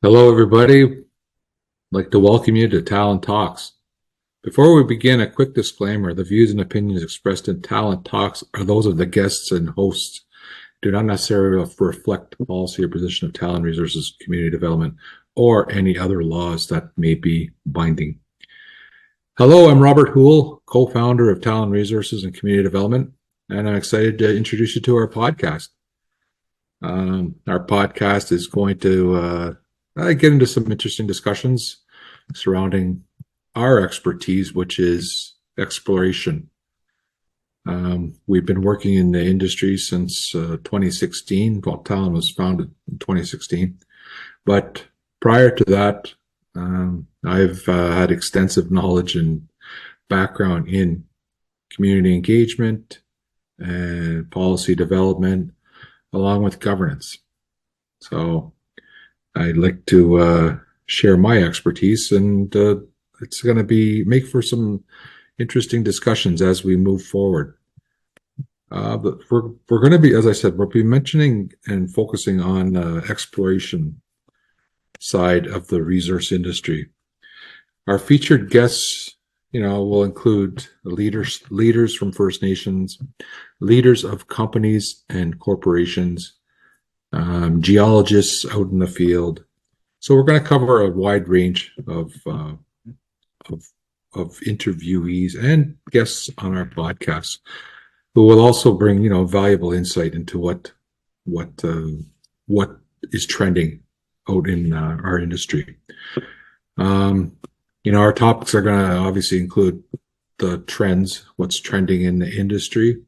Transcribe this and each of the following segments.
Hello, everybody. I'd like to welcome you to Talon Talks. Before we begin, a quick disclaimer. The views and opinions expressed in Talon Talks are those of the guests and hosts, do not necessarily reflect the policy or position of Talon Resources Community Development or any other laws that may be binding. Hello, I'm Robert Houle, co-founder of Talon Resources and Community Development, and I'm excited to introduce you to our podcast. Our podcast is going to get into some interesting discussions surrounding our expertise, which is exploration. We've been working in the industry since 2016. Well, Talon was founded in 2016. But prior to that, I've had extensive knowledge and background in community engagement and policy development, along with governance. So I'd like to share my expertise, and it's going to make for some interesting discussions as we move forward. But we're going to be, as I said, we'll be mentioning and focusing on exploration side of the resource industry. Our featured guests, will include leaders from First Nations, leaders of companies and corporations, geologists out in the field. So we're going to cover a wide range of interviewees and guests on our podcast, who will also bring valuable insight into what is trending out in our industry. Our topics are going to obviously include the trends, what's trending in the industry,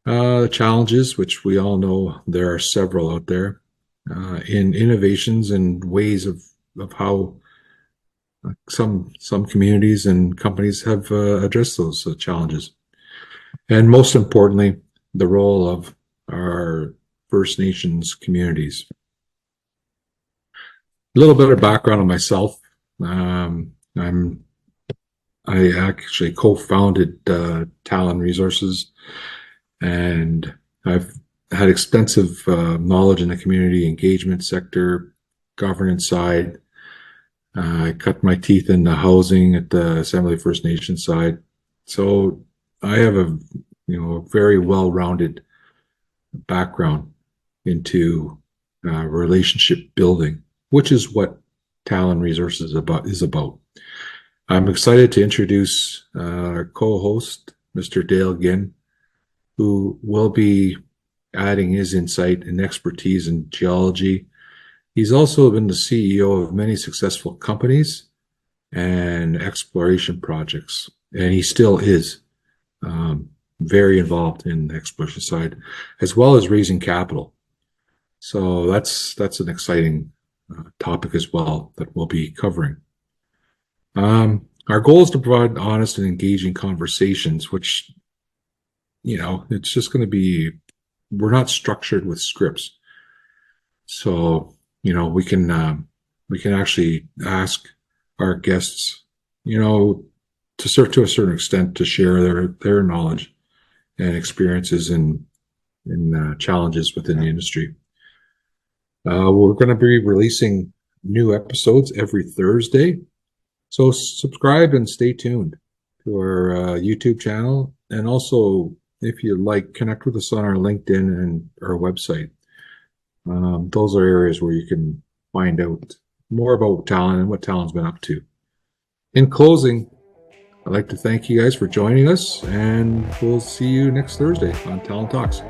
the challenges, which we all know there are several out there, in innovations and ways of how some communities and companies have addressed those challenges. And most importantly, the role of our First Nations communities. A little bit of background on myself. I actually co-founded Talon Resources, and I've had extensive knowledge in the community engagement sector, governance side. I cut my teeth in the housing at the Assembly First Nation side. So I have a very well-rounded background into relationship building, which is what Talon Resources is about. I'm excited to introduce our co-host, Mr. Dale Ginn, who will be adding his insight and expertise in geology. He's also been the CEO of many successful companies and exploration projects, and he still is very involved in the exploration side, as well as raising capital. So that's an exciting topic as well that we'll be covering. Our goal is to provide honest and engaging conversations, which, it's just going to be, we're not structured with scripts. So, we can actually ask our guests, to a certain extent, to share their knowledge and experiences in challenges within the industry. We're going to be releasing new episodes every Thursday. So subscribe and stay tuned to our YouTube channel. And also, if you'd like, connect with us on our LinkedIn and our website. Those are areas where you can find out more about Talon and what Talon's been up to. In closing, I'd like to thank you guys for joining us, and we'll see you next Thursday on Talon Talks.